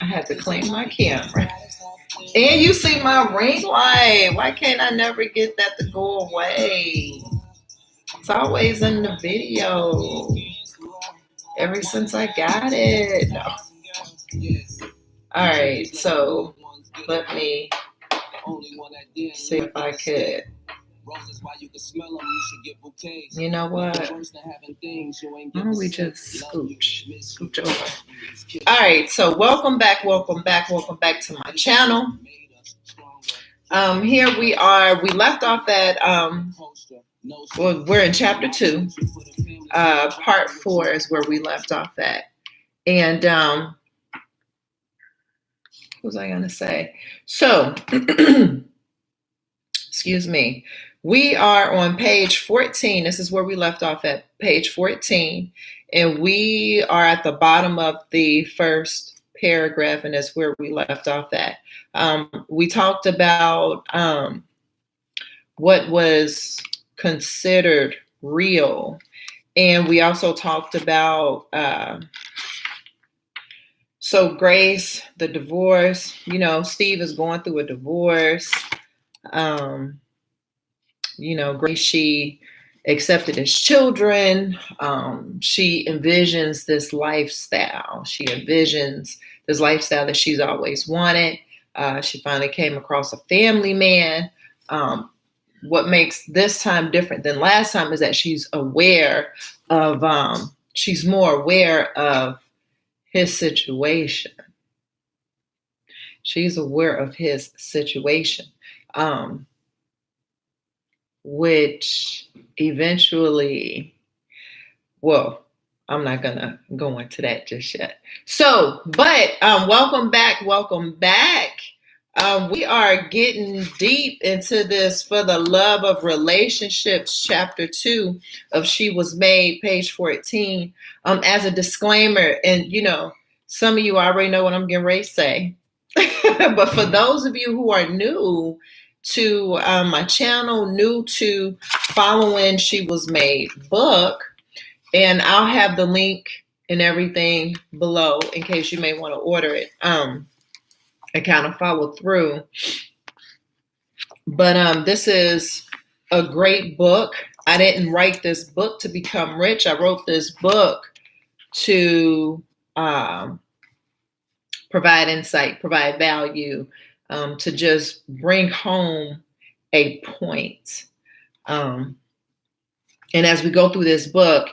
I had to clean my camera. And you see my ring light. Why can't I never get that to go away? It's always in the video. Ever since I got it. No. All right, so let me see if I could. You know what? Why don't we just scooch over? All right, so welcome back to my channel. Here we are. We left off at well, we're in chapter 2. Part 4 is where we left off at. And what was I gonna say? So excuse me. We are on page 14. This is where we left off at page 14. And we are at the bottom of the first paragraph, and that's where we left off at. We talked about what was considered real. And we also talked about, so Grace, the divorce, you know, Steve is going through a divorce. You know, Grace, she accepted his children. She envisions this lifestyle. She envisions this lifestyle that she's always wanted. She finally came across a family man. What makes this time different than last time is that she's aware of, she's more aware of his situation. She's aware of his situation. Which eventually, well, I'm not gonna go into that just yet. So, but welcome back. We are getting deep into this For the Love of Relationships, chapter 2 of She Was Made, page 14. As a disclaimer, and you know, some of you already know what I'm getting ready to say, but for those of you who are new to my channel, new to following She Was Made book, and I'll have the link and everything below in case you may want to order it and kind of follow through. But this is a great book. I didn't write this book to become rich. I wrote this book to provide insight, provide value, to just bring home a point. And as we go through this book,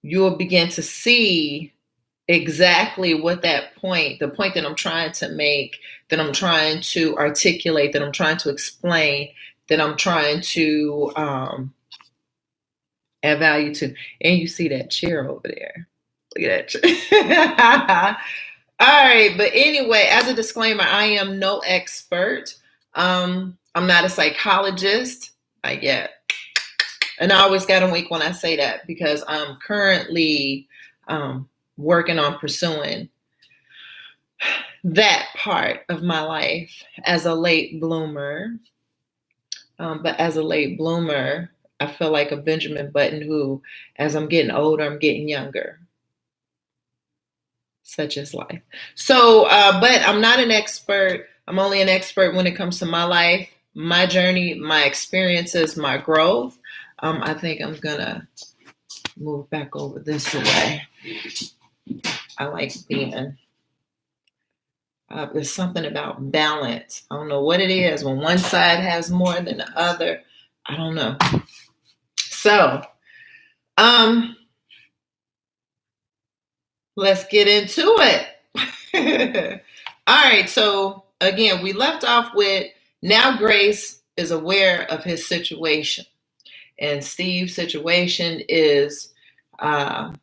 you'll begin to see exactly what that point, the point that I'm trying to make, that I'm trying to articulate, that I'm trying to explain, that I'm trying to add value to. And you see that chair over there. Look at that chair. All right, but anyway, as a disclaimer, I am no expert. I'm not a psychologist, not yet. And I always got to wink when I say that because I'm currently working on pursuing that part of my life as a late bloomer. But as a late bloomer, I feel like a Benjamin Button who, as I'm getting older, I'm getting younger. Such is life. So, but I'm not an expert. I'm only an expert when it comes to my life, my journey, my experiences, my growth. I think I'm gonna move back over this way. I like being, there's something about balance. I don't know what it is when one side has more than the other. I don't know. So, let's get into it. All right. So again, we left off with now Grace is aware of his situation. And Steve's situation is I'm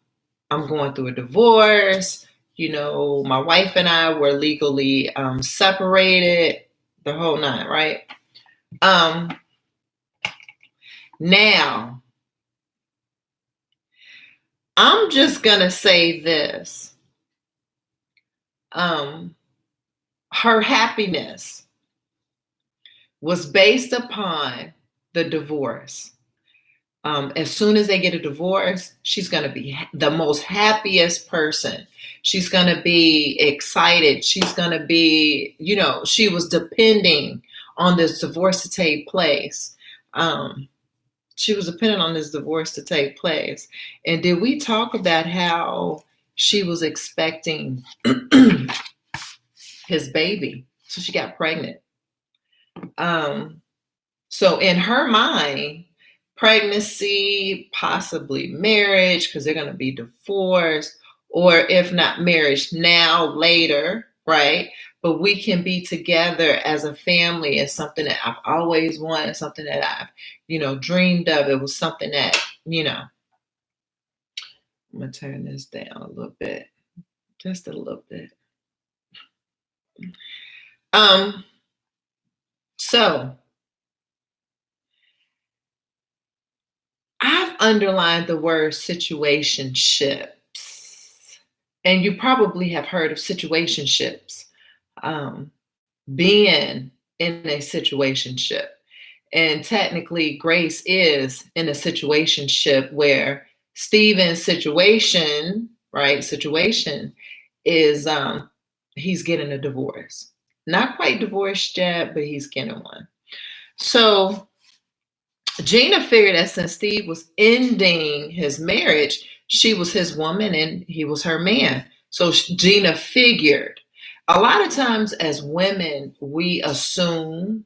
going through a divorce. You know, my wife and I were legally separated, the whole nine, right? Now, I'm just going to say this. Her happiness was based upon the divorce. As soon as they get a divorce, she's going to be the most happiest person. She's going to be excited. She's going to be, she was depending on this divorce to take place. She was dependent on this divorce to take place. And did we talk about how she was expecting his baby? So she got pregnant. So in her mind, pregnancy, possibly marriage, because they're going to be divorced, or if not marriage, now, later, right? But we can be together as a family is something that I've always wanted, something that I've, dreamed of. It was something that, I'm going to turn this down a little bit, just a little bit. So I've underlined the word situationships, and you probably have heard of situationships, being in a situationship. And technically, Grace is in a situationship where Stephen's situation is he's getting a divorce. Not quite divorced yet, but he's getting one. So Gina figured that since Steve was ending his marriage, she was his woman and he was her man. So Gina figured. A lot of times as women, we assume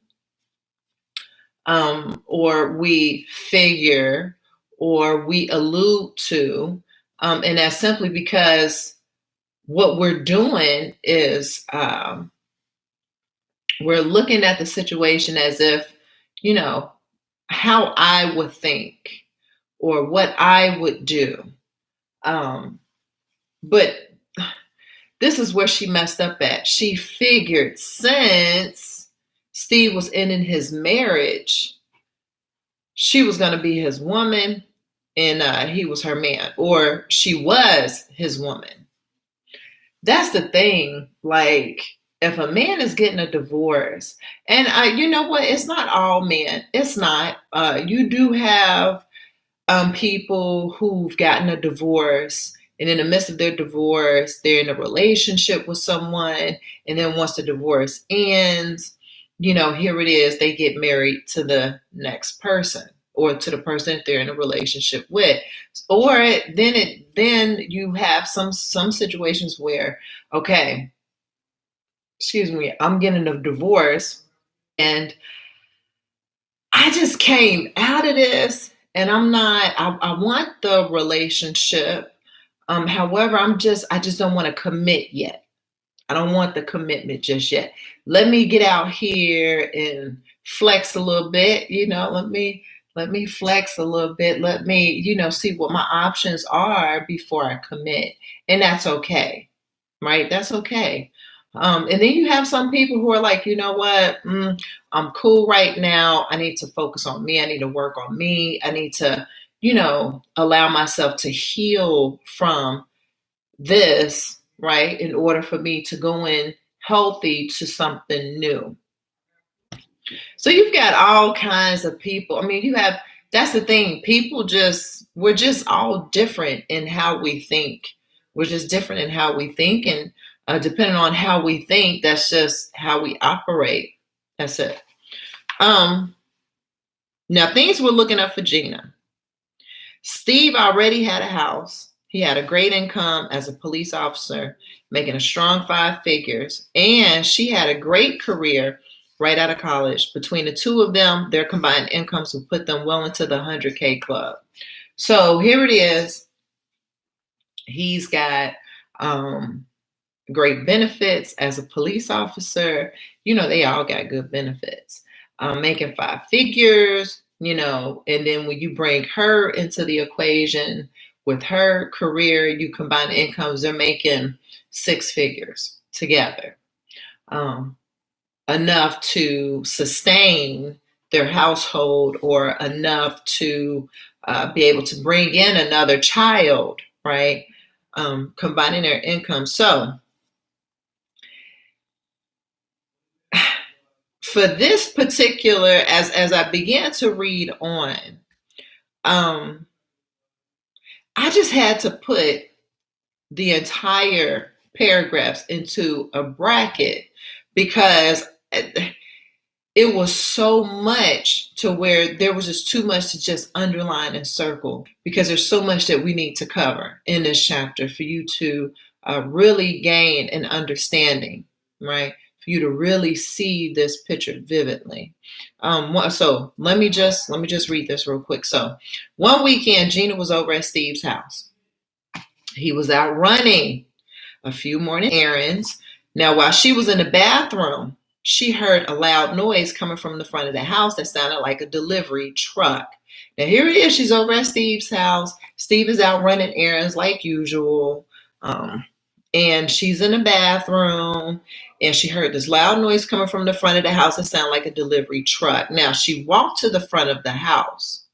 or we figure or we allude to, and that's simply because what we're doing is we're looking at the situation as if, how I would think or what I would do. But this is where she messed up at. She figured since Steve was ending his marriage, she was going to be his woman and he was her man, or she was his woman. That's the thing. Like, if a man is getting a divorce, and you know what? It's not all men. It's not. You do have people who've gotten a divorce, and in the midst of their divorce, they're in a relationship with someone, and then once the divorce ends, here it is, they get married to the next person or to the person that they're in a relationship with. Or then you have some situations where, okay, excuse me, I'm getting a divorce and I just came out of this and I want the relationship. However, I just don't want to commit yet. I don't want the commitment just yet. Let me get out here and flex a little bit, let me flex a little bit. Let me, see what my options are before I commit. And that's okay, right? That's okay. And then you have some people who are like, you know what? I'm cool right now. I need to focus on me. I need to work on me. I need to, allow myself to heal from this, right? In order for me to go in healthy to something new. So you've got all kinds of people. I mean, that's the thing. We're just all different in how we think. We're just different in how we think. And depending on how we think, that's just how we operate. That's it. Now things were looking up for Gina. Steve already had a house. He had a great income as a police officer, making a strong 5 figures. And she had a great career right out of college. Between the two of them, their combined incomes would put them well into the 100K club. So here it is. He's got great benefits as a police officer. They all got good benefits. Making 5 figures, and then when you bring her into the equation with her career, you combine the incomes, they're making 6 figures together. Enough to sustain their household or enough to be able to bring in another child, right? Combining their income. So for this particular, as I began to read on, I just had to put the entire paragraphs into a bracket because it was so much to where there was just too much to just underline and circle because there's so much that we need to cover in this chapter for you to really gain an understanding, right? For you to really see this picture vividly. So let me just read this real quick. So one weekend, Gina was over at Steve's house. He was out running a few morning errands. Now, while she was in the bathroom, she heard a loud noise coming from the front of the house that sounded like a delivery truck. Now, here it is. She's over at Steve's house. Steve is out running errands like usual. And she's in the bathroom, and she heard this loud noise coming from the front of the house that sounded like a delivery truck. Now, she walked to the front of the house,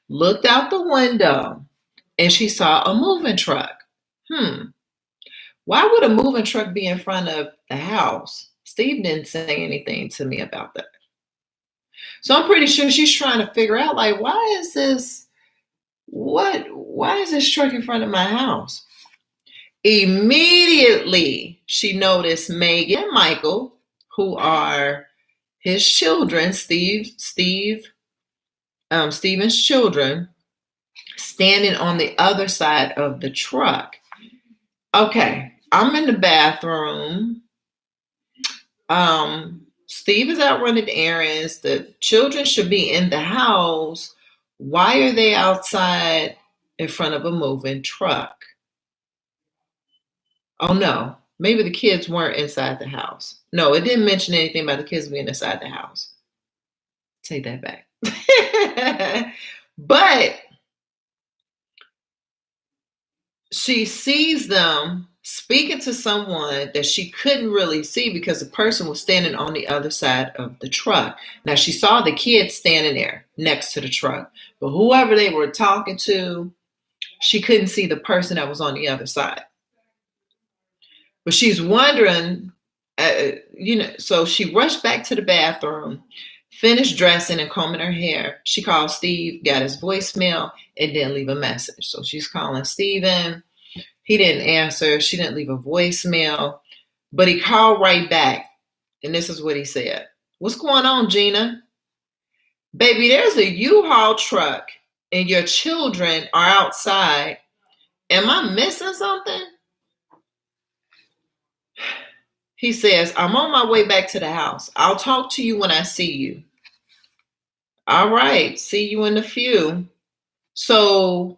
looked out the window, and she saw a moving truck. Why would a moving truck be in front of the house? Steve didn't say anything to me about that. So I'm pretty sure she's trying to figure out, like, why is this truck in front of my house? Immediately, she noticed Megan and Michael, who are his children, Steven's children, standing on the other side of the truck. Okay, I'm in the bathroom. Steve is out running errands. The children should be in the house. Why are they outside in front of a moving truck? Oh no, maybe the kids weren't inside the house. No, it didn't mention anything about the kids being inside the house. Take that back. But she sees them speaking to someone that she couldn't really see because the person was standing on the other side of the truck. Now, she saw the kids standing there next to the truck, but whoever they were talking to, she couldn't see the person that was on the other side. But she's wondering, so she rushed back to the bathroom, finished dressing and combing her hair. She called Steve, got his voicemail, and didn't leave a message. So she's calling Steven. He didn't answer. She didn't leave a voicemail, but he called right back. And this is what he said. What's going on, Gina? Baby, there's a U-Haul truck and your children are outside. Am I missing something? He says, I'm on my way back to the house. I'll talk to you when I see you. All right. See you in a few. So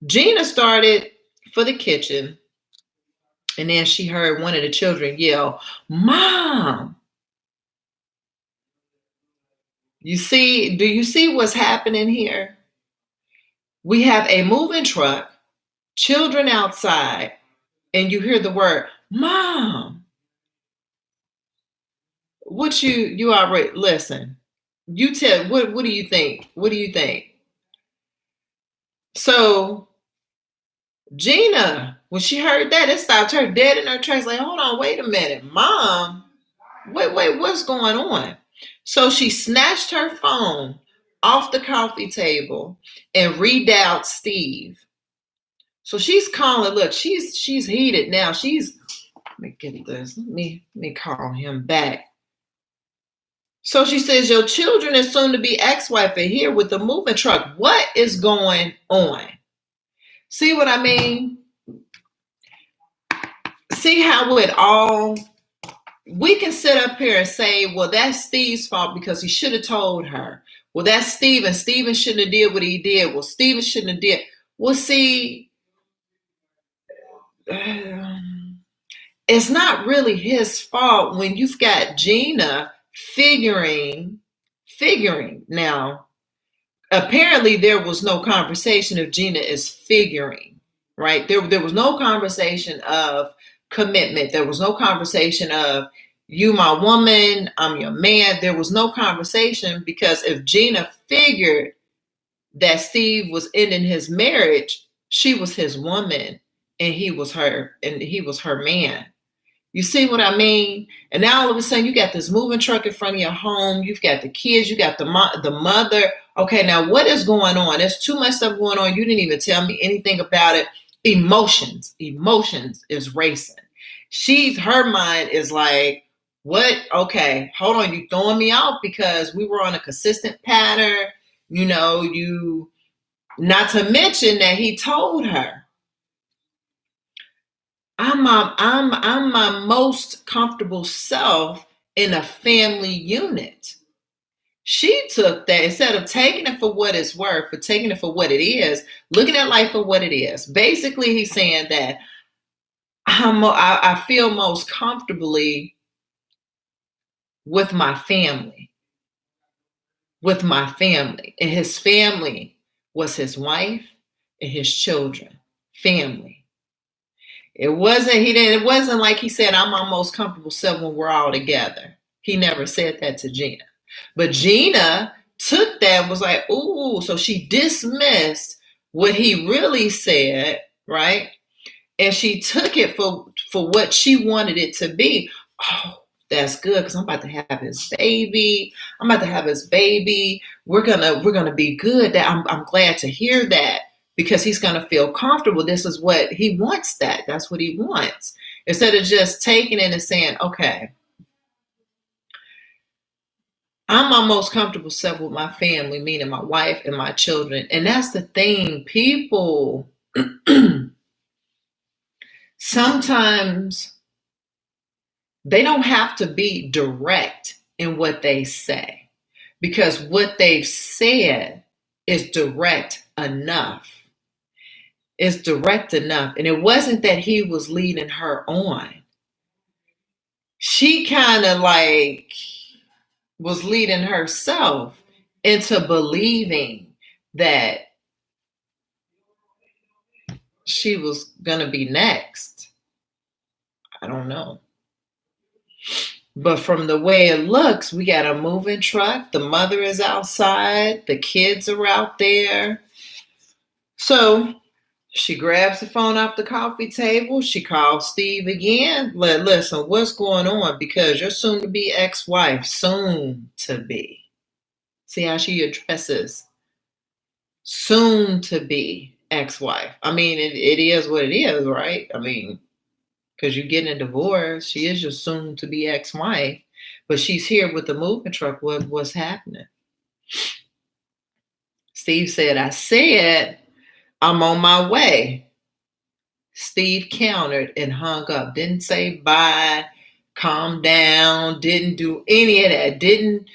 Gina started for the kitchen, and then she heard one of the children yell, Mom. Do you see what's happening here? We have a moving truck, children outside, and you hear the word, Mom. What you already, listen, you tell, what do you think? What do you think? So Gina, when she heard that, it stopped her dead in her tracks. Like, hold on, wait a minute, Mom. Wait, what's going on? So she snatched her phone off the coffee table and redialed Steve. So she's calling. Look, she's heated now. Let me get this. Let me call him back. So she says, your children and soon to be ex-wife are here with the moving truck. What is going on? See what I mean? See how we can sit up here and say, well, that's Steve's fault because he should have told her. Well, that's Steven. Steven shouldn't have did what he did. Well, Steven shouldn't have did. Well, see, it's not really his fault when you've got Gina figuring. Now, apparently there was no conversation if Gina is figuring, right? There was no conversation of commitment. There was no conversation of you my woman, I'm your man. There was no conversation because if Gina figured that Steve was ending his marriage, she was his woman and he was her man. You see what I mean? And now all of a sudden you got this moving truck in front of your home. You've got the kids. You got the mother. Okay, now what is going on? There's too much stuff going on. You didn't even tell me anything about it. Emotions is racing. Her mind is like, what? Okay, hold on, you throwing me off because we were on a consistent pattern. Not to mention that he told her, I'm my most comfortable self in a family unit. She took that, instead of taking it for what it's worth, for taking it for what it is, looking at life for what it is. Basically, he's saying that I feel most comfortably with my family, and his family was his wife and his children. Family. It wasn't like he said, I'm my most comfortable self when we're all together. He never said that to Gina. But Gina took that and was like, ooh, so she dismissed what he really said, right? And she took it for what she wanted it to be. Oh, that's good, because I'm about to have his baby. We're gonna be good. I'm glad to hear that, because he's gonna feel comfortable. This is what he wants. That's what he wants. Instead of just taking it and saying, okay, I'm my most comfortable self with my family, meaning my wife and my children. And that's the thing. People sometimes they don't have to be direct in what they say, because what they've said is direct enough. It's direct enough. And it wasn't that he was leading her on. She kind of like was leading herself into believing that she was going to be next. I don't know. But from the way it looks, we got a moving truck. The mother is outside. The kids are out there. So she grabs the phone off the coffee table. She calls Steve again. Listen, what's going on? Because your soon-to-be ex-wife, soon-to-be. See how she addresses soon-to-be ex-wife. I mean, it is what it is, right? I mean, because you're getting a divorce. She is your soon-to-be ex-wife, but she's here with the moving truck. What's happening? Steve said, I said, I'm on my way. Steve countered and hung up. Didn't say bye, calm down, didn't do any of that. Didn't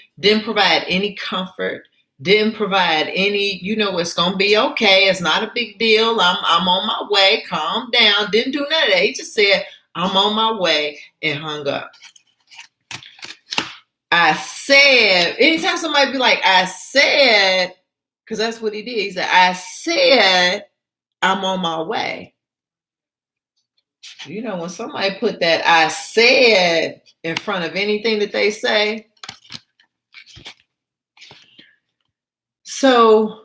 provide any comfort. Didn't provide any, it's gonna be okay. It's not a big deal. I'm on my way. Calm down. Didn't do none of that. He just said, I'm on my way, and hung up. I said, anytime somebody be like, I said, because that's what he did. He said, I said, I'm on my way. When somebody put that I said in front of anything that they say. So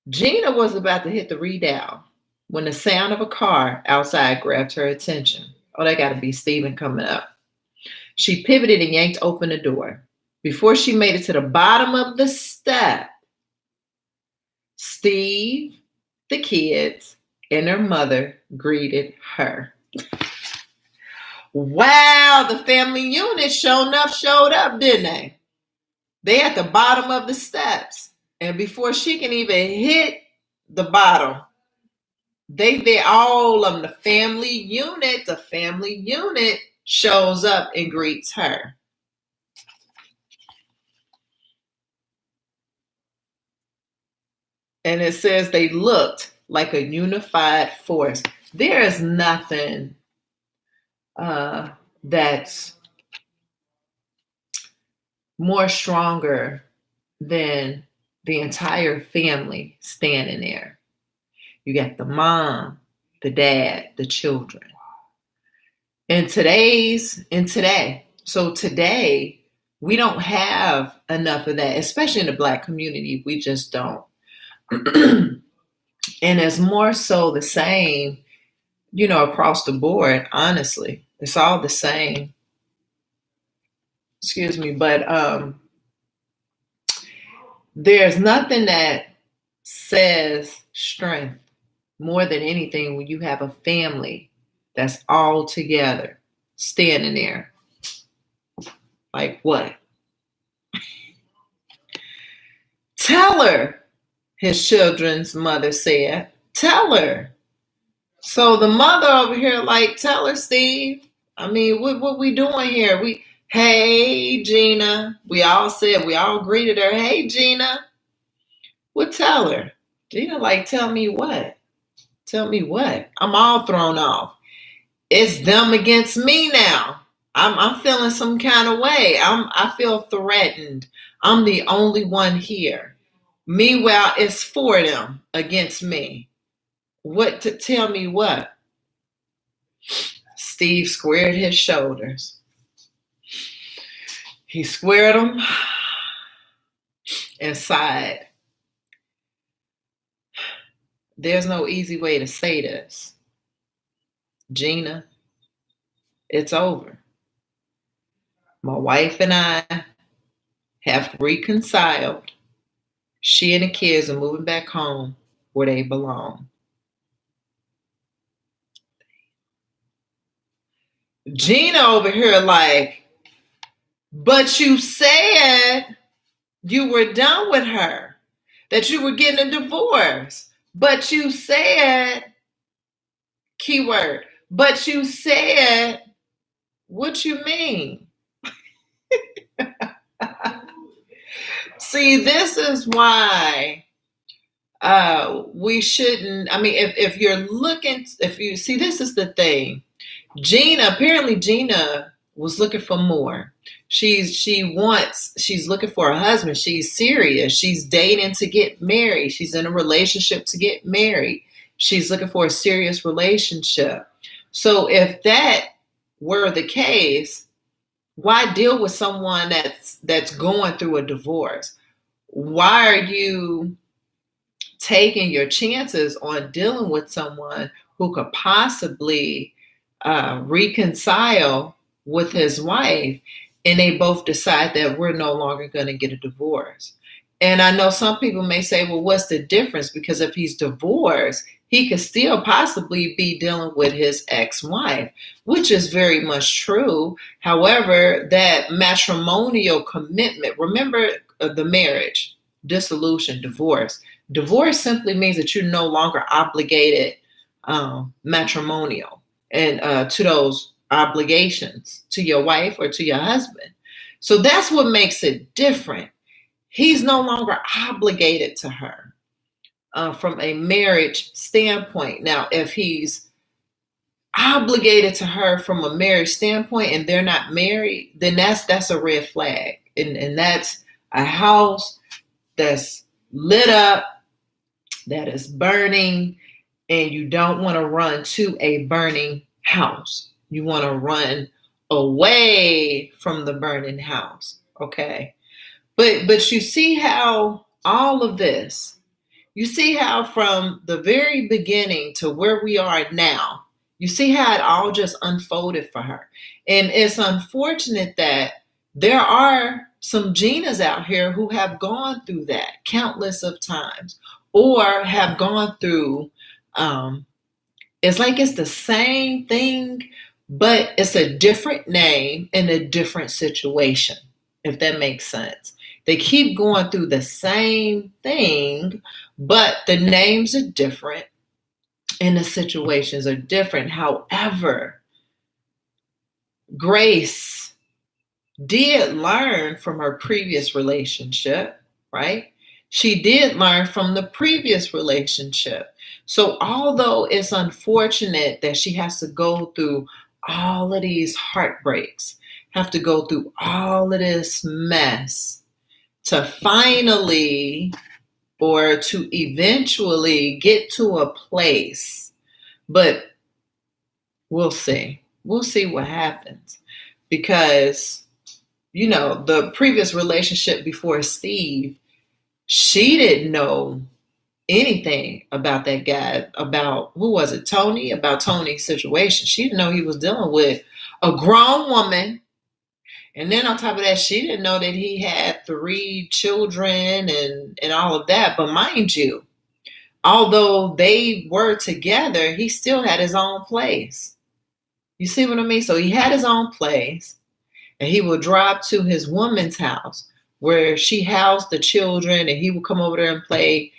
Gina was about to hit the redial when the sound of a car outside grabbed her attention. Oh, that got to be Steven coming up. She pivoted and yanked open the door. Before she made it to the bottom of the step, Steve, the kids, and their mother greeted her. Wow, the family unit showed up, didn't they? They at the bottom of the steps. And before she can even hit the bottom, they all of them, the family unit shows up and greets her. And it says they looked like a unified force. There is nothing that's more stronger than the entire family standing there. You got the mom, the dad, the children. And today, we don't have enough of that, especially in the Black community. We just don't. And it's more so the same, across the board, honestly. It's all the same. Excuse me, but there's nothing that says strength more than anything when you have a family that's all together, standing there. Like what? Tell her, his children's mother said. Tell her. So the mother over here, like, tell her, Steve. I mean, what we doing here? Hey, Gina. We all greeted her. Hey, Gina. Well, tell her. Gina, like, tell me what? Tell me what? I'm all thrown off. It's them against me now. I'm feeling some kind of way. I feel threatened. I'm the only one here. Meanwhile, it's for them against me. What to tell me what? Steve squared his shoulders. He squared them and sighed. There's no easy way to say this. Gina, it's over. My wife and I have reconciled. She and the kids are moving back home where they belong. Gina over here like, but you said you were done with her, that you were getting a divorce. But you said, keyword, but you said, what you mean? See, this is why we shouldn't, I mean, if you're looking, if you see, this is the thing. Apparently Gina was looking for more. She's looking for a husband. She's serious. She's dating to get married. She's in a relationship to get married. She's looking for a serious relationship. So if that were the case, why deal with someone that's going through a divorce? Why are you taking your chances on dealing with someone who could possibly reconcile with his wife, and they both decide that we're no longer going to get a divorce? And I know some people may say, well, what's the difference? Because if he's divorced, he could still possibly be dealing with his ex-wife, which is very much true. However, that matrimonial commitment, remember the marriage, dissolution, divorce. Divorce simply means that you're no longer obligated matrimonial and to those obligations to your wife or to your husband. So that's what makes it different. He's no longer obligated to her from a marriage standpoint. Now, if he's obligated to her from a marriage standpoint and they're not married, then that's a red flag. And that's a house that's lit up, that is burning, and you don't want to run to a burning house. You want to run away from the burning house, okay? But you see how all of this, you see how from the very beginning to where we are now, you see how it all just unfolded for her. And it's unfortunate that there are some Ginas out here who have gone through that countless of times, or have gone through, it's like it's the same thing, but it's a different name in a different situation, if that makes sense. They keep going through the same thing, but the names are different and the situations are different. However, Grace did learn from her previous relationship, right? She did learn from the previous relationship. So although it's unfortunate that she has to go through all of these heartbreaks, have to go through all of this mess to finally or to eventually get to a place, but we'll see. We'll see what happens, because, you know, the previous relationship before Steve, she didn't know anything about that guy, about, who was it, Tony, about Tony's situation. She didn't know he was dealing with a grown woman. And then on top of that, she didn't know that he had 3 children and all of that. But mind you, although they were together, he still had his own place. You see what I mean? So he had his own place, and he would drive to his woman's house where she housed the children, and he would come over there and play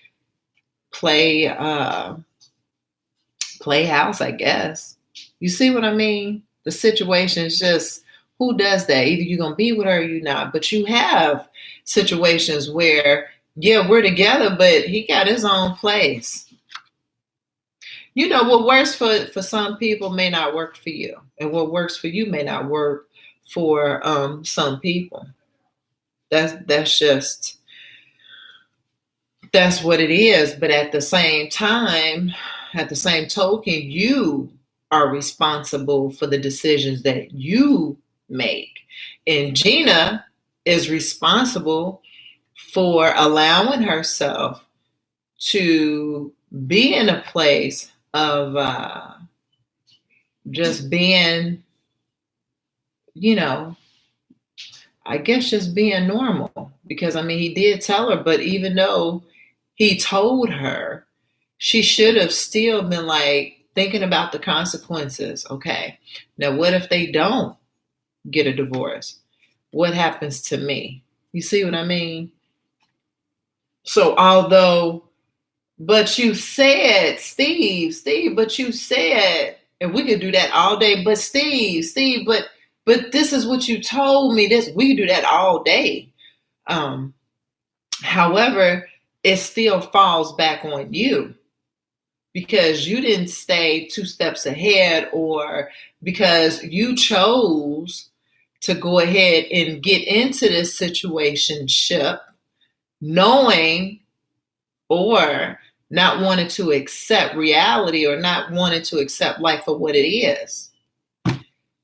house, I guess. You see what I mean? The situation is just, who does that? Either you're going to be with her or you're not. But you have situations where, yeah, we're together, but he got his own place. You know, what works for some people may not work for you. And what works for you may not work for some people. That's what it is. But at the same time, at the same token, you are responsible for the decisions that you make. And Gina is responsible for allowing herself to be in a place of just being, I guess just being normal. Because, I mean, he did tell her, but even though he told her, she should have still been like thinking about the consequences. Okay, now what if they don't get a divorce? What happens to me? You see what I mean? So but you said, Steve, but you said, and we could do that all day, but Steve, but this is what you told me. We could do that all day. However, it still falls back on you because you didn't stay 2 steps ahead, or because you chose to go ahead and get into this situationship knowing or not wanting to accept reality or not wanting to accept life for what it is.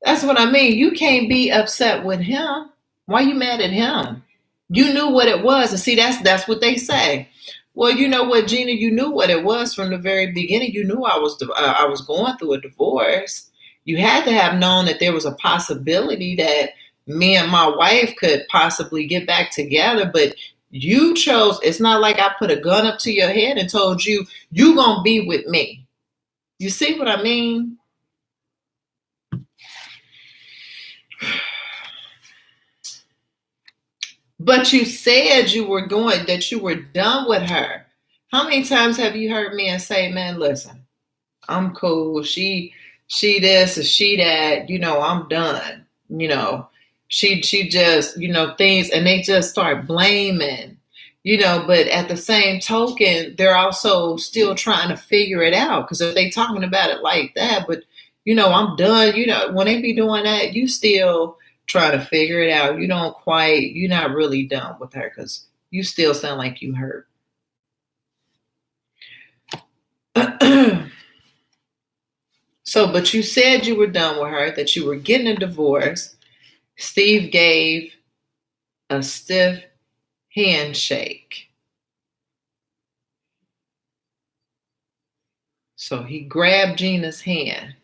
That's what I mean. You can't be upset with him. Why are you mad at him? You knew what it was. And see, that's what they say. Well, you know what, Gina, you knew what it was from the very beginning. You knew I was going through a divorce. You had to have known that there was a possibility that me and my wife could possibly get back together, but you chose. It's not like I put a gun up to your head and told you, you're going to be with me. You see what I mean? But you said that you were done with her. How many times have you heard me say, man, listen, I'm cool. She this or she that, I'm done. She just, things, and they just start blaming, but at the same token, they're also still trying to figure it out. Because if they talking about it like that, but, I'm done, when they be doing that, you still try to figure it out. You're not really done with her because you still sound like you hurt. So, but you said you were done with her, that you were getting a divorce. Steve gave a stiff handshake. So he grabbed Gina's hand,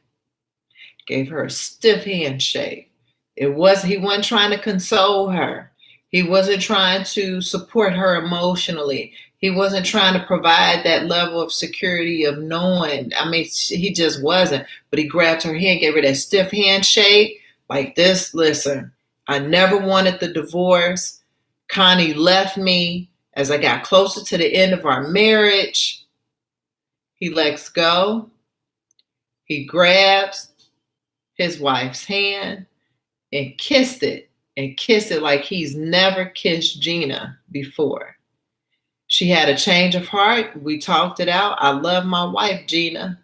gave her a stiff handshake. He wasn't trying to console her. He wasn't trying to support her emotionally. He wasn't trying to provide that level of security of knowing. I mean, he just wasn't. But he grabbed her hand, gave her that stiff handshake like this. Listen, I never wanted the divorce. Connie left me as I got closer to the end of our marriage. He lets go. He grabs his wife's hand and kissed it like he's never kissed Gina before. She had a change of heart. We talked it out. I love my wife, Gina.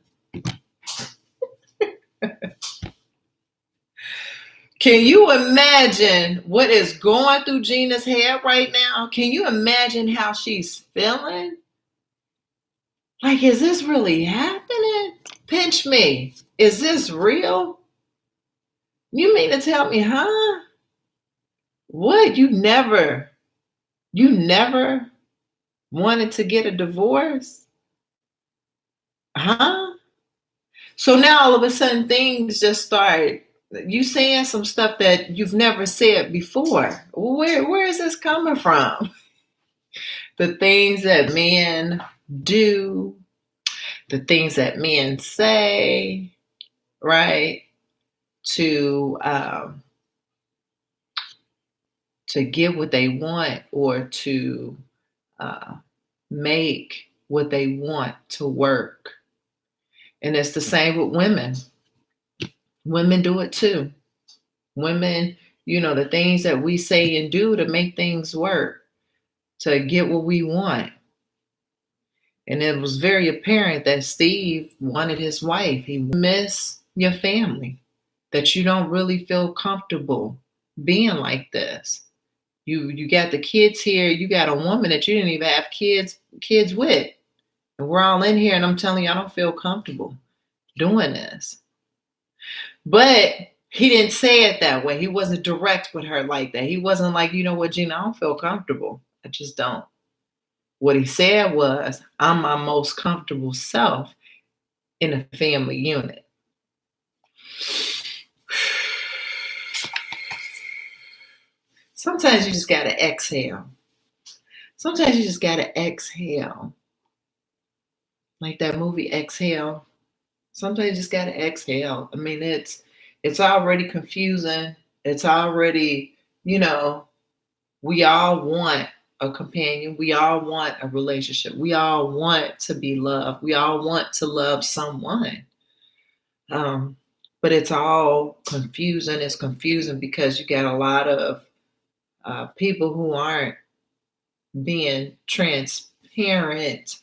Can you imagine what is going through Gina's head right now? Can you imagine how she's feeling? Like, is this really happening? Pinch me. Is this real? You mean to tell me, huh? What? You never wanted to get a divorce? Huh? So now all of a sudden things just start, you saying some stuff that you've never said before. Where is this coming from? The things that men do the things that men say, right? To get what they want, or to make what they want to work. And it's the same with women. Women do it too. Women, the things that we say and do to make things work, to get what we want. And it was very apparent that Steve wanted his wife. He miss your family, that you don't really feel comfortable being like this. You got the kids here. You got a woman that you didn't even have kids with. And we're all in here, and I'm telling you, I don't feel comfortable doing this. But he didn't say it that way. He wasn't direct with her like that. He wasn't like, you know what, Gina, I don't feel comfortable. I just don't. What he said was, I'm my most comfortable self in a family unit. Sometimes you just got to exhale. Sometimes you just got to exhale. Like that movie, Exhale. Sometimes you just got to exhale. I mean, it's already confusing. It's already, we all want a companion. We all want a relationship. We all want to be loved. We all want to love someone. But it's all confusing. It's confusing because you got a lot of people who aren't being transparent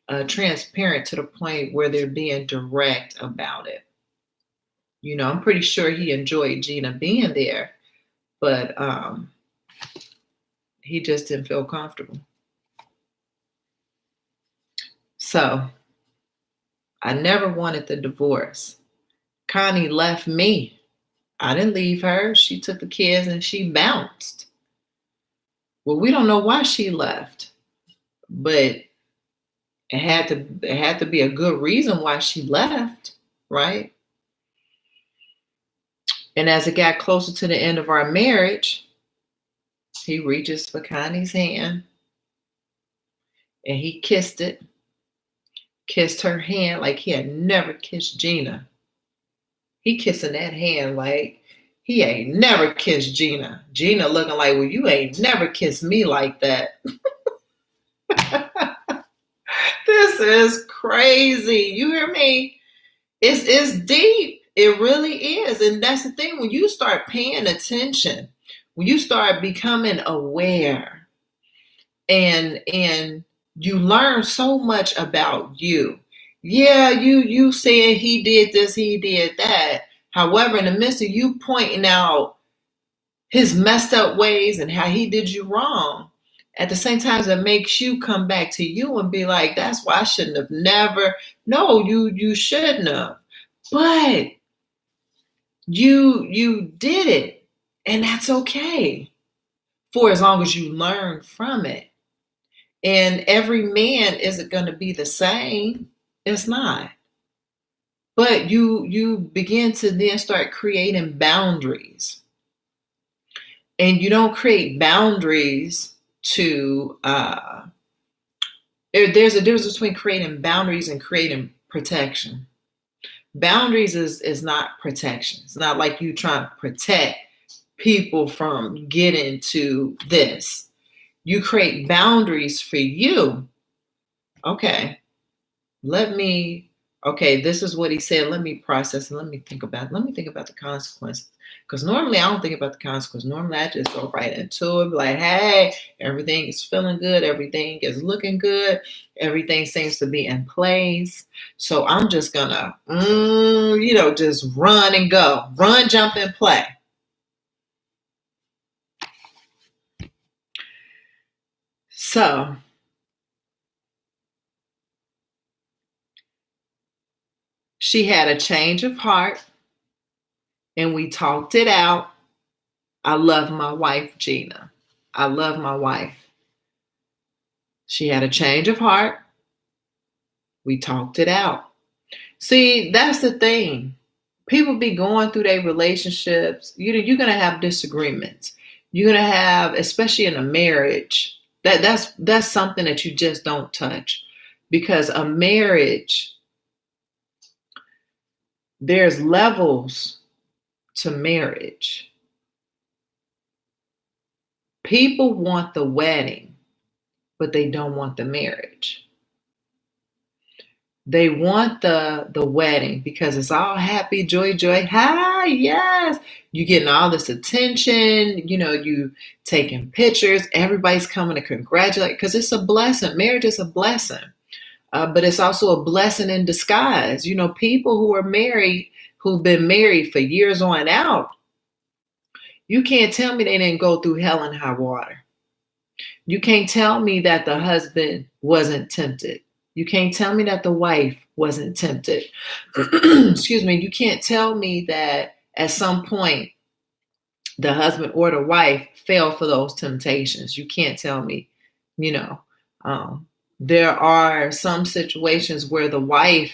to the point where they're being direct about it. I'm pretty sure he enjoyed Gina being there, but he just didn't feel comfortable. So I never wanted the divorce. Connie left me. I didn't leave her. She took the kids and she bounced. Well, we don't know why she left, but it had to be a good reason why she left, right? And as it got closer to the end of our marriage, he reaches for Connie's hand and he kissed her hand like he had never kissed Gina. He kissing that hand like he ain't never kissed Gina. Gina looking like, well, you ain't never kissed me like that. This is crazy. You hear me? It's deep. It really is. And that's the thing. When you start paying attention, when you start becoming aware, and you learn so much about you. Yeah, you saying he did this, he did that. However, in the midst of you pointing out his messed up ways and how he did you wrong, at the same time, it makes you come back to you and be like, that's why I shouldn't have never. No, you shouldn't have. But you did it. And that's okay. For as long as you learn from it. And every man isn't going to be the same. It's not. But you begin to then start creating boundaries. And you don't create boundaries to there's a difference between creating boundaries and creating protection. Boundaries is not protection. It's not like you trying to protect people from getting to this. You create boundaries for you. Okay, this is what he said. Let me process and let me think about the consequences. Because normally I don't think about the consequences. Normally I just go right into it. Like, hey, everything is feeling good. Everything is looking good. Everything seems to be in place. So I'm just gonna, just run and go. Run, jump, and play. So she had a change of heart and we talked it out. I love my wife, Gina. I love my wife. She had a change of heart. We talked it out. See, that's the thing. People be going through their relationships. You're going to have disagreements. You're going to have, especially in a marriage, that's something that you just don't touch. Because a marriage, there's levels to marriage. People want the wedding, but they don't want the marriage. They want the wedding because it's all happy, joy, joy. Hi, yes. You getting all this attention, you taking pictures. Everybody's coming to congratulate because it's a blessing. Marriage is a blessing. But it's also a blessing in disguise. People who are married, who've been married for years on out, you can't tell me they didn't go through hell and high water. You can't tell me that the husband wasn't tempted. You can't tell me that the wife wasn't tempted. Excuse me. You can't tell me that at some point the husband or the wife fell for those temptations. You can't tell me, there are some situations where the wife,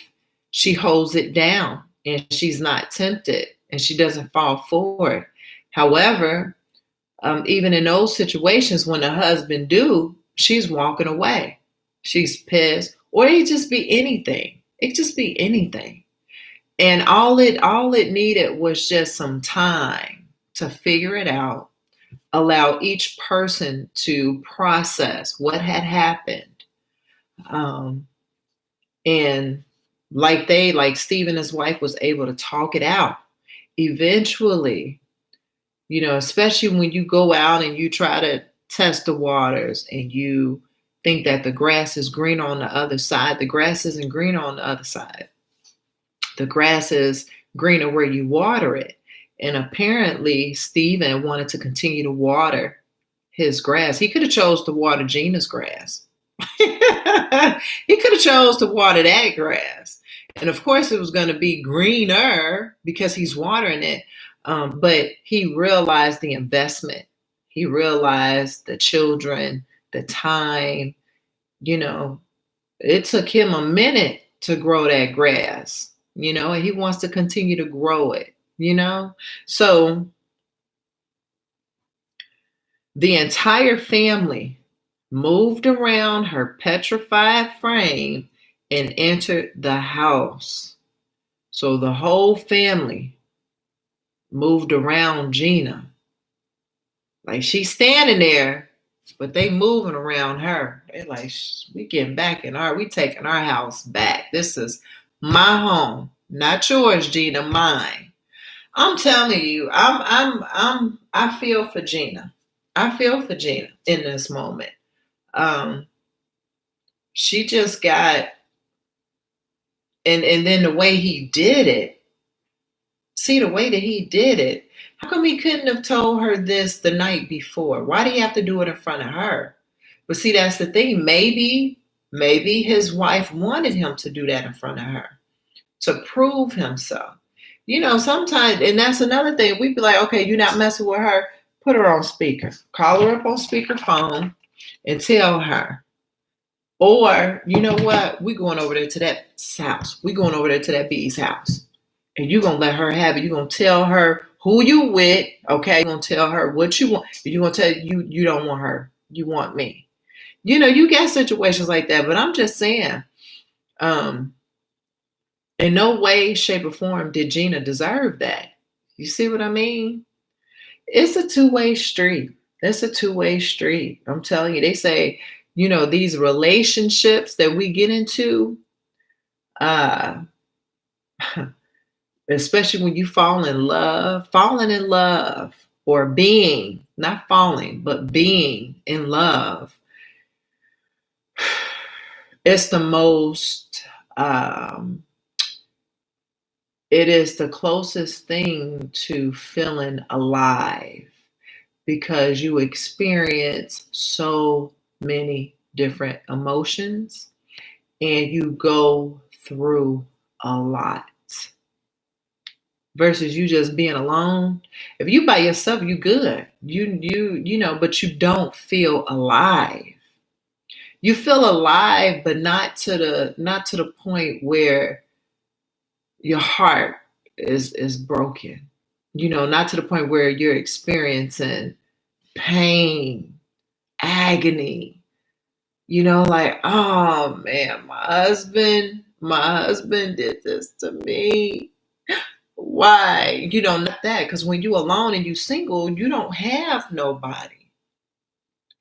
she holds it down and she's not tempted and she doesn't fall for it. However, even in those situations when the husband do, she's walking away. She's pissed, or it just be anything. It just be anything. And all it needed was just some time to figure it out, allow each person to process what had happened. And like Steve and his wife was able to talk it out. Eventually, especially when you go out and you try to test the waters and you think that the grass is green on the other side. The grass isn't green on the other side. The grass is greener where you water it. And apparently Stephen wanted to continue to water his grass. He could have chose to water Gina's grass. He could have chose to water that grass. And of course it was going to be greener because he's watering it. But he realized the investment. He realized the children, the time. It took him a minute to grow that grass, and he wants to continue to grow it, So the entire family moved around her petrified frame and entered the house. So the whole family moved around Gina. Like she's standing there, but they moving around her. They're like, we getting back we taking our house back. This is my home, not yours, Gina, mine. I'm telling you, I feel for Gina. I feel for Gina in this moment. She just got, and then the way he did it, the way that he did it, how come he couldn't have told her this the night before? Why did he have to do it in front of her? But see, that's the thing. Maybe his wife wanted him to do that in front of her to prove himself. Sometimes, and that's another thing. We'd be like, okay, you're not messing with her. Put her on speaker. Call her up on speakerphone and tell her. Or, you know what? We're going over there to that house. We're going over there to that B's house. And you're going to let her have it. You're going to tell her who you with. Okay. You're going to tell her what you want. You're going to tell you don't want her. You want me. You get situations like that. But I'm just saying, in no way, shape, or form did Gina deserve that. You see what I mean? It's a two-way street. It's a two-way street. I'm telling you, they say, these relationships that we get into, especially when you falling in love, or being, not falling, but being in love, it's the most, it is the closest thing to feeling alive because you experience so many different emotions and you go through a lot versus you just being alone. If you by yourself, you good. But you don't feel alive. You feel alive, but not to the point where your heart is broken. Not to the point where you're experiencing pain, agony, Like, oh man, my husband did this to me. Why? Not that, because when you alone and you single, you don't have nobody.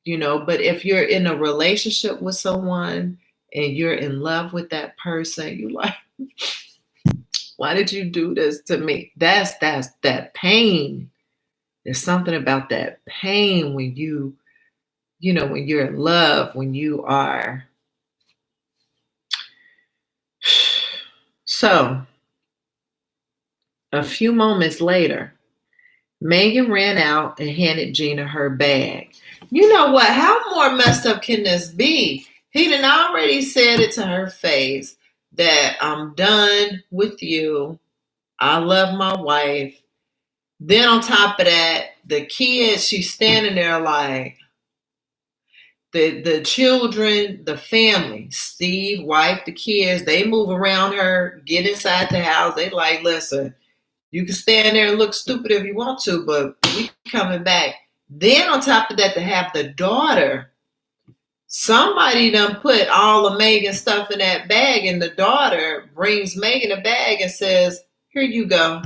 But if you're in a relationship with someone and you're in love with that person, you like, why did you do this to me? That's that pain. There's something about that pain when when you're in love, when you are. So a few moments later, Megan ran out and handed Gina her bag. You know what? How more messed up can this be? He done already said it to her face that I'm done with you. I love my wife. Then on top of that, the kids, she's standing there like the children, the family, Steve, wife, the kids, they move around her, get inside the house. They like, listen, you can stand there and look stupid if you want to, but we coming back. Then on top of that, to have the daughter, somebody done put all of Megan's stuff in that bag, and the daughter brings Megan a bag and says, here you go.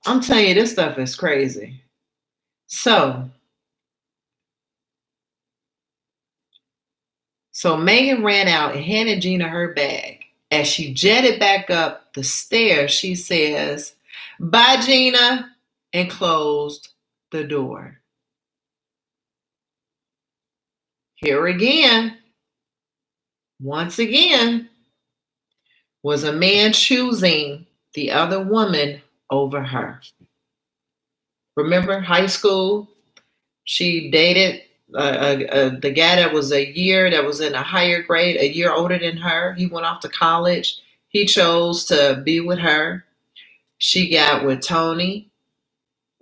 I'm telling you, this stuff is crazy. So Megan ran out and handed Gina her bag. As she jetted back up the stairs, she says, bye, Gina, and closed the door. Here again, once again, was a man choosing the other woman over her. Remember high school? She dated the guy that was that was in a higher grade, a year older than her. He went off to college. He chose to be with her. She got with Tony.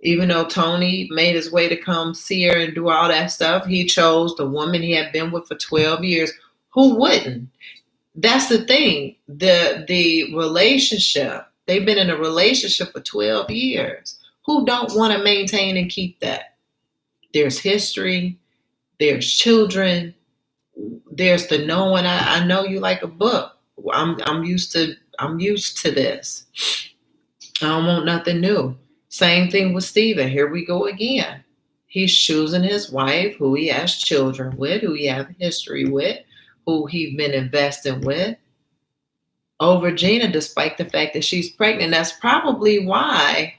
Even though Tony made his way to come see her and do all that stuff, he chose the woman he had been with for 12 years. Who wouldn't? That's the thing. The relationship, they've been in a relationship for 12 years. Who don't want to maintain and keep that? There's history, there's children, there's the knowing. I know you like a book. I'm used to this. I don't want nothing new. Same thing with Steven. Here we go again. He's choosing his wife, who he has children with, who he has history with, who he's been investing with, over Gina, despite the fact that she's pregnant. That's probably why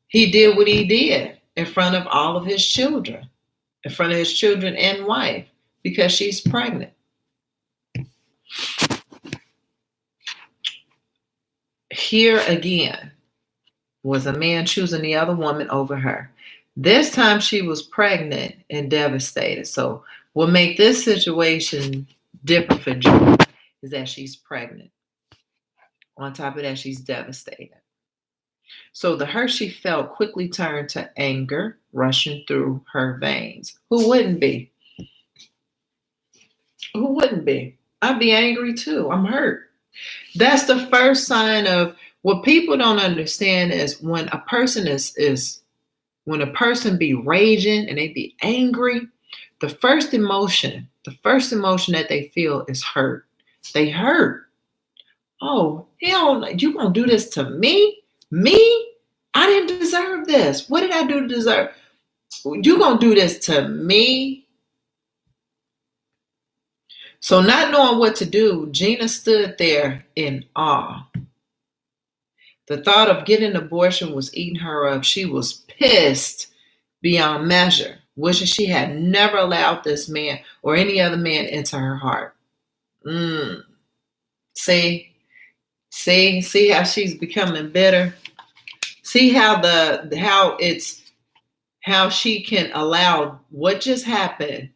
he did what he did in front of all of his children, in front of his children and wife, because she's pregnant. Here again was a man choosing the other woman over her. This time she was pregnant and devastated. So what make this situation different for Gina is that she's pregnant. On top of that, she's devastated. So the hurt she felt quickly turned to anger rushing through her veins. Who wouldn't be? Who wouldn't be? I'd be angry too. I'm hurt. That's the first sign of what people don't understand is when a person when a person be raging and they be angry, the first emotion that they feel is hurt. They hurt. Oh, hell, you gonna do this to me? Me? I didn't deserve this. What did I do to deserve? You gonna do this to me? So not knowing what to do, Gina stood there in awe. The thought of getting an abortion was eating her up. She was pissed beyond measure, wishing she had never allowed this man or any other man into her heart. See how she's becoming bitter. See how she can allow what just happened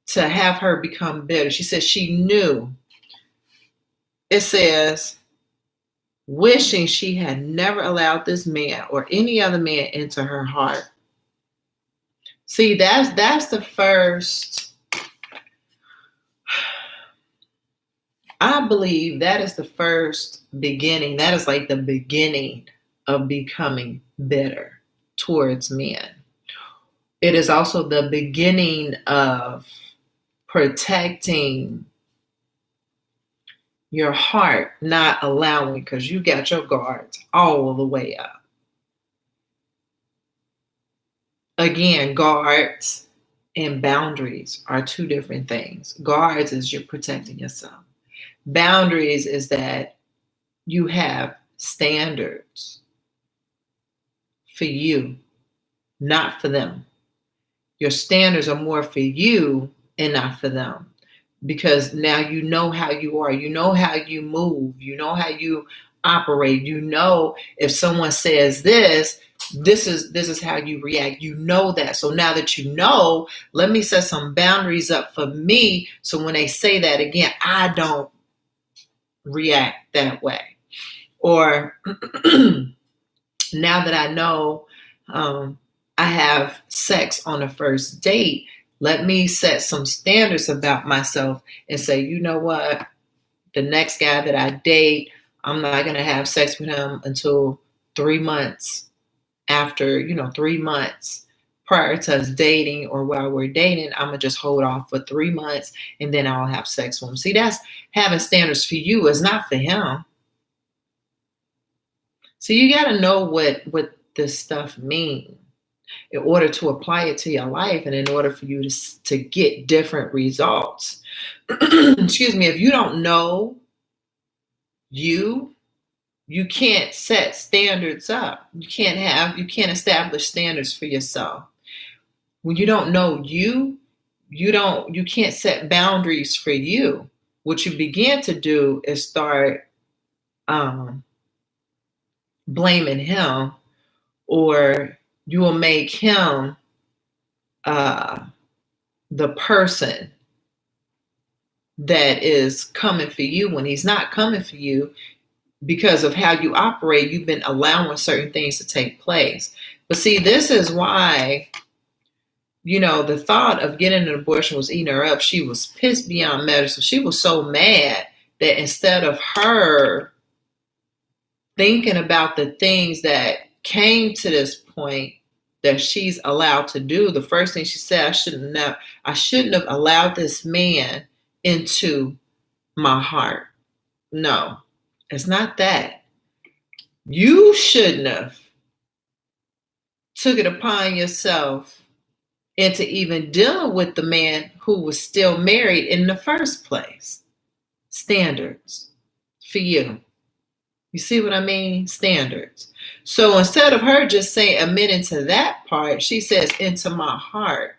to have her become bitter. She says she knew. It says, wishing she had never allowed this man or any other man into her heart. See, that's the first. I believe that is the first beginning. That is like the beginning of becoming bitter towards men. It is also the beginning of protecting your heart, not allowing, because you got your guards all the way up. Again, guards and boundaries are two different things. Guards is you're protecting yourself. Boundaries is that you have standards for you, not for them. Your standards are more for you and not for them. Because now you know how you are, you know how you move, you know how you operate, you know if someone says this is how you react. You know that. So now that you know, let me set some boundaries up for me so when they say that again, I don't react that way. Or now that I know I have sex on a first date, let me set some standards about myself and say, you know what? The next guy that I date, I'm not going to have sex with him until 3 months after, 3 months prior to us dating, or while we're dating, I'm going to just hold off for 3 months and then I'll have sex with him. See, that's having standards for you, is not for him. So you got to know what this stuff means in order to apply it to your life and in order for you to get different results. Excuse me, if you don't know you can't set standards up. You can't establish standards for yourself. When you don't know you can't set boundaries for you. What you begin to do is start blaming him, or you will make him the person that is coming for you when he's not coming for you. Because of how you operate, you've been allowing certain things to take place. But see, this is why, the thought of getting an abortion was eating her up. She was pissed beyond measure. So she was so mad that instead of her thinking about the things that came to this point that she's allowed to do, the first thing she said, I shouldn't have allowed this man into my heart. No, it's not that. You shouldn't have took it upon yourself into even dealing with the man who was still married in the first place. Standards for you. You see what I mean? Standards. So instead of her just saying, admitting to that part, she says, into my heart.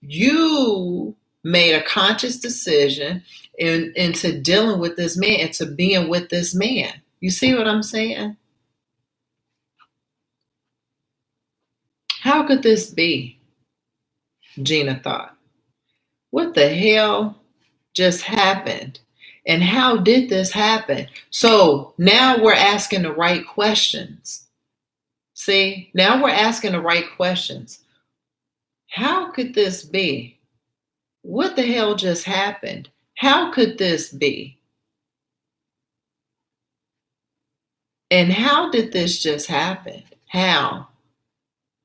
You made a conscious decision into dealing with this man, into being with this man. You see what I'm saying? How could this be? Gina thought. What the hell just happened? And how did this happen? So now we're asking the right questions. See, now we're asking the right questions. How could this be? What the hell just happened? How could this be? And how did this just happen? How?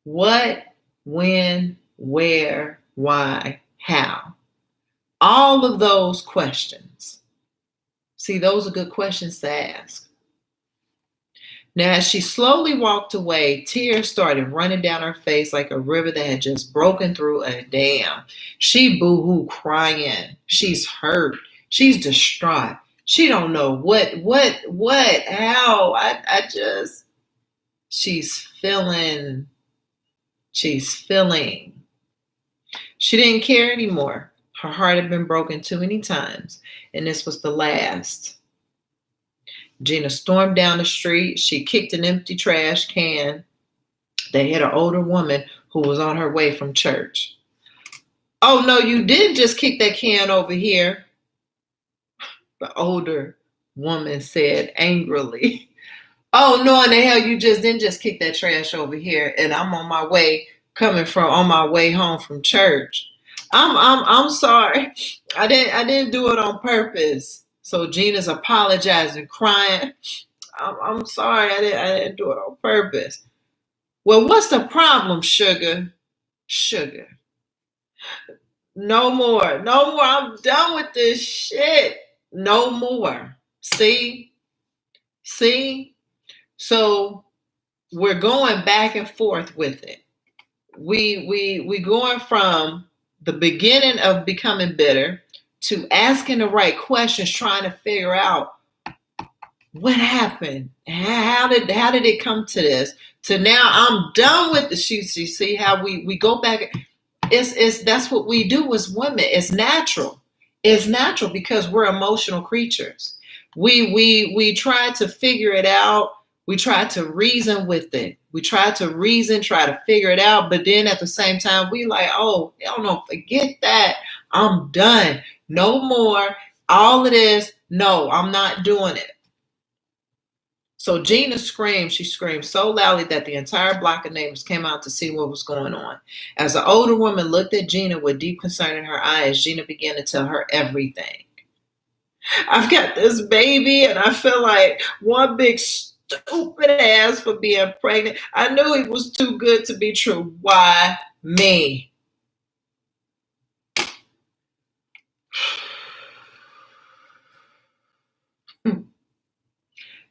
What? When? Where? Why? How? All of those questions. See, those are good questions to ask. Now, as she slowly walked away, tears started running down her face like a river that had just broken through a dam. She boo-hoo crying. She's hurt. She's distraught. She don't know what, how. She's feeling. She didn't care anymore. Her heart had been broken too many times, and this was the last. Gina stormed down the street. She kicked an empty trash can. They hit an older woman who was on her way from church. Oh, no, you didn't just kick that can over here, the older woman said angrily. Oh, no, in the hell, you didn't just kick that trash over here, and I'm on my way home from church. I'm sorry. I didn't do it on purpose. So Gina's apologizing, crying. I'm sorry. I didn't do it on purpose. Well, what's the problem, sugar? sugar. No more. No more. I'm done with this shit. No more. See? So we're going back and forth with it. We going from the beginning of becoming bitter to asking the right questions, trying to figure out what happened. How did it come to this? To now I'm done with the shoots. You see how we go back. It's that's what we do as women. It's natural. It's natural because we're emotional creatures. We try to figure it out. We try to reason with it. We try to reason, try to figure it out. But then at the same time, we like, oh, hell no, forget that. I'm done. No more. All of this. No, I'm not doing it. So Gina screamed. She screamed so loudly that the entire block of neighbors came out to see what was going on. As the older woman looked at Gina with deep concern in her eyes, Gina began to tell her everything. I've got this baby and I feel like one big stupid ass for being pregnant. I knew it was too good to be true. Why me?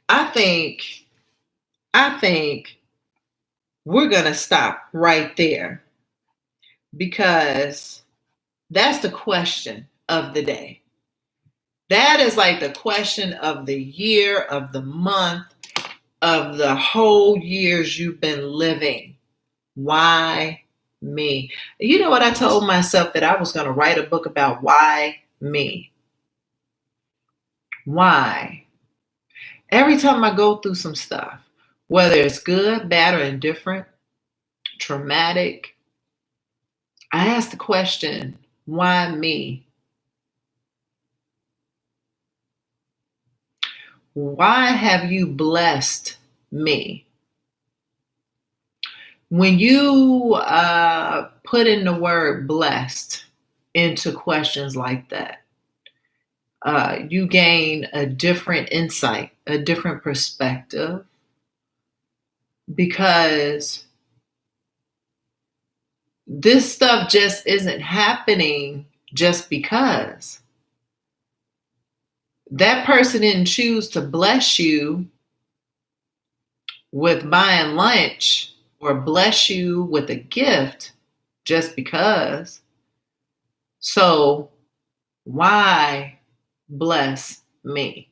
I think we're going to stop right there because that's the question of the day. That is like the question of the year, of the month, of the whole years you've been living. Why me? You know what? I told myself that I was going to write a book about why me. Why? Every time I go through some stuff, whether it's good, bad, or indifferent, traumatic, I ask the question, why me? Why have you blessed me? When you put in the word blessed into questions like that, you gain a different insight, a different perspective, because this stuff just isn't happening just because. That person didn't choose to bless you with buying lunch or bless you with a gift just because. So why bless me?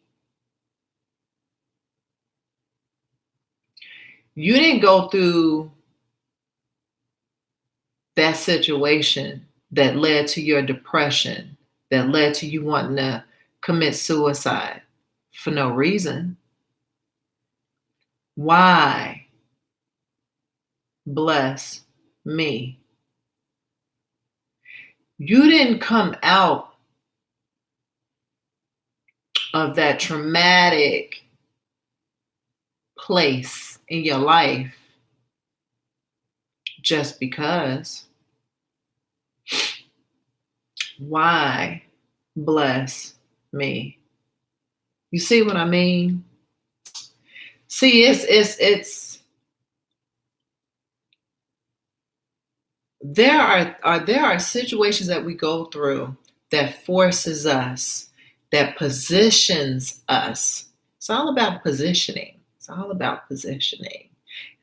You didn't go through that situation that led to your depression, that led to you wanting to commit suicide for no reason. Why bless me? You didn't come out of that traumatic place in your life just because. Why bless me? You see what I mean? See, it's there are situations that we go through that forces us, that positions us. It's all about positioning. It's all about positioning.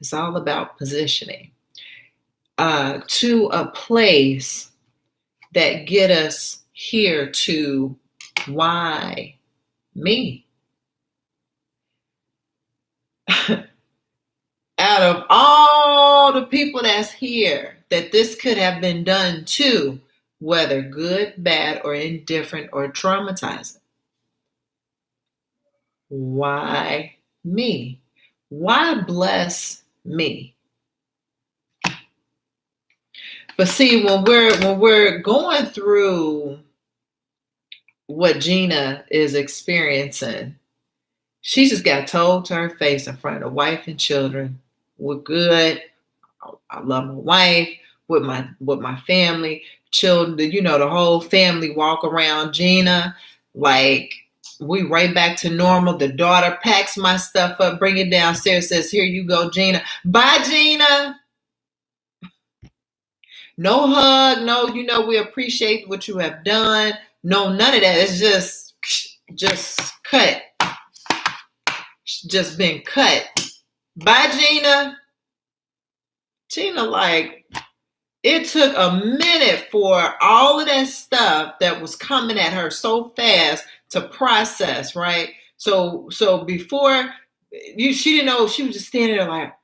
It's all about positioning to a place that get us here to why me? Out of all the people that's here that this could have been done to, whether good, bad, or indifferent or traumatizing, why me? Why bless me? But see, when we're going through what Gina is experiencing, she just got told to her face in front of the wife and children, we're good. I love my wife, with my family, children, the whole family walk around Gina like we right back to normal. The daughter packs my stuff up, bring it downstairs, says, here you go, Gina. Bye, Gina. No hug, no, we appreciate what you have done. No, none of that. It's just cut. Just been cut. Bye, Gina. Gina, like, it took a minute for all of that stuff that was coming at her so fast to process, right? So before she didn't know, she was just standing there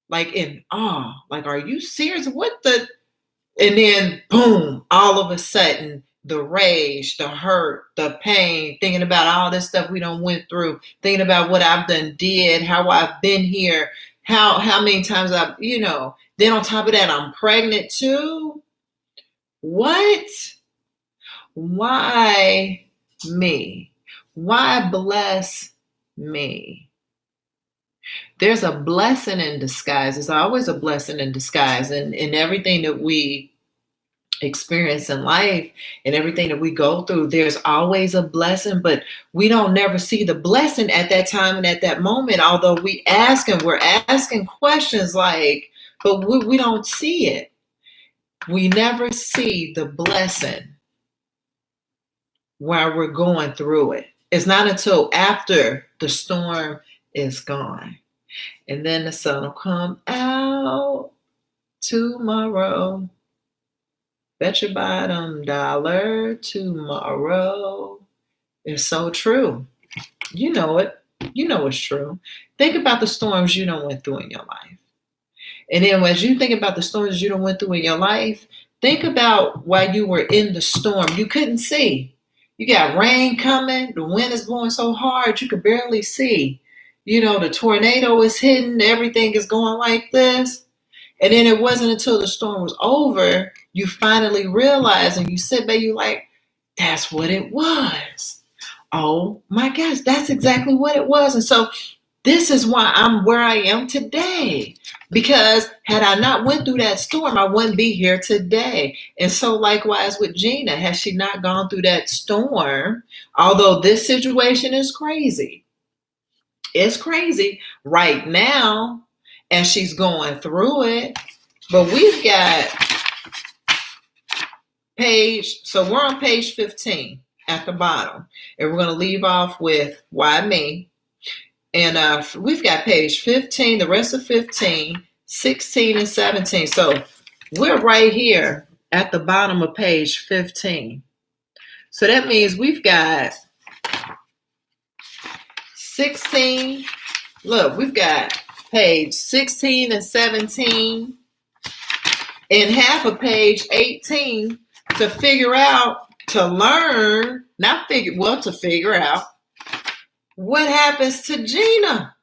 like in awe. Like, are you serious? What the? And then boom, all of a sudden, the rage, the hurt, the pain, thinking about all this stuff we done went through, thinking about what I've done did, how I've been here, how many times I've, then on top of that, I'm pregnant too. What? Why me? Why bless me? There's a blessing in disguise. There's always a blessing in disguise. And in everything that we experience in life and everything that we go through, there's always a blessing, but we don't never see the blessing at that time and at that moment. Although we're asking questions like, but we don't see it. We never see the blessing while we're going through it. It's not until after the storm is gone. And then the sun will come out tomorrow. Bet your bottom dollar tomorrow. It's so true. You know it. You know it's true. Think about the storms you done went through in your life. And then as you think about the storms you done went through in your life, think about while you were in the storm, you couldn't see. You got rain coming. The wind is blowing so hard you could barely see. The tornado is hitting. Everything is going like this. And then it wasn't until the storm was over, you finally realize and you sit back, you're like, that's what it was. Oh my gosh, that's exactly what it was. And so this is why I'm where I am today. Because had I not went through that storm, I wouldn't be here today. And so likewise with Gina, had she not gone through that storm, although this situation is crazy. It's crazy right now as she's going through it. But we've got we're on page 15 at the bottom. And we're going to leave off with why me. And we've got page 15, the rest of 15, 16, and 17. So we're right here at the bottom of page 15. So that means we've got 16. Look, we've got page 16 and 17 and half of page 18 to figure out, to learn, to figure out what happens to Gina.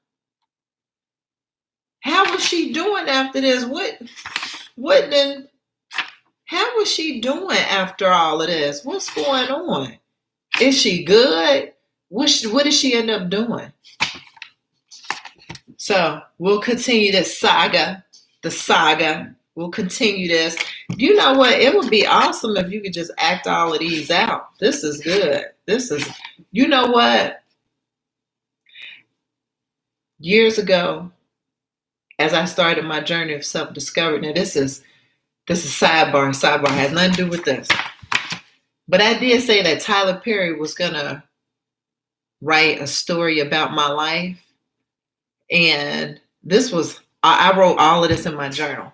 How was she doing after this? How was she doing after all of this? What's going on? Is she good? What did she end up doing? So we'll continue this saga. We'll continue this. You know what? It would be awesome if you could just act all of these out. This is good. You know what? Years ago, as I started my journey of self-discovery, now this is sidebar. Sidebar has nothing to do with this. But I did say that Tyler Perry was going to write a story about my life. And I wrote all of this in my journal.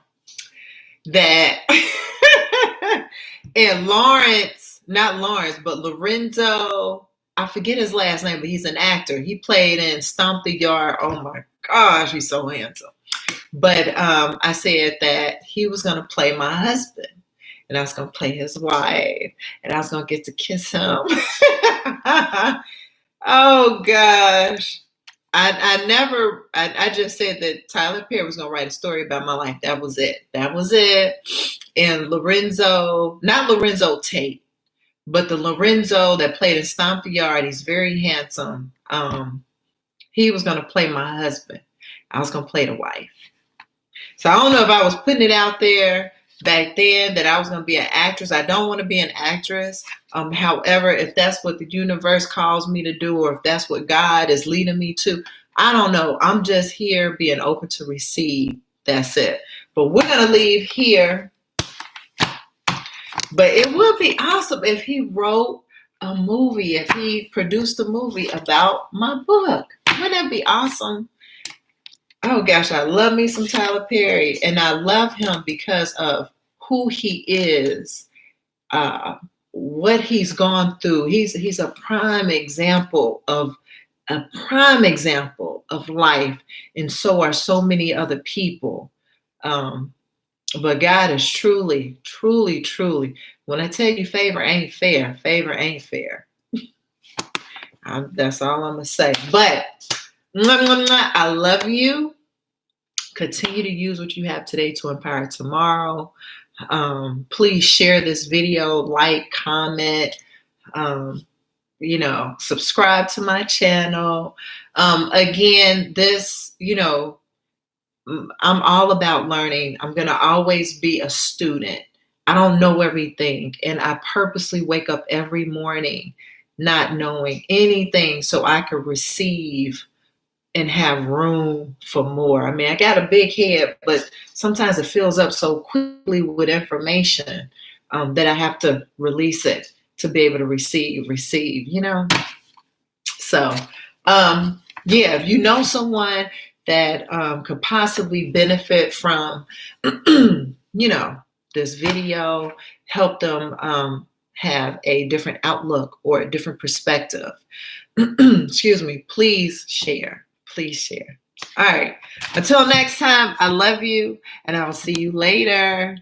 That, and Lorenzo, I forget his last name, but he's an actor. He played in Stomp the Yard. Oh my gosh, he's so handsome. But I said that he was going to play my husband. And I was going to play his wife. And I was going to get to kiss him. Oh gosh. I just said that Tyler Perry was going to write a story about my life. That was it. And Lorenzo, not Lorenzo Tate, but the Lorenzo that played in Stomp the Yard, he's very handsome. He was going to play my husband. I was going to play the wife. So I don't know if I was putting it out there back then that I was going to be an actress. I don't want to be an actress. However, if that's what the universe calls me to do, or if that's what God is leading me to, I don't know. I'm just here being open to receive. That's it. But we're going to leave here But it would be awesome if he wrote a movie, if he produced a movie about my book. Wouldn't that be awesome? Oh gosh, I love me some Tyler Perry, and I love him because of who he is, uh, what he's gone through. He's a prime example of life, and so are so many other people. But God is truly, truly, truly. When I tell you favor ain't fair, favor ain't fair. That's all I'm gonna say. But I love you. Continue to use what you have today to empower tomorrow. Please share this video, like, comment, subscribe to my channel. Again, this, I'm all about learning. I'm going to always be a student. I don't know everything. And I purposely wake up every morning not knowing anything so I could receive and have room for more. I mean, I got a big head, but sometimes it fills up so quickly with information that I have to release it to be able to receive, So, if you know someone that could possibly benefit from, this video, help them have a different outlook or a different perspective. Excuse me, please share. Please share. All right. Until next time, I love you, and I will see you later.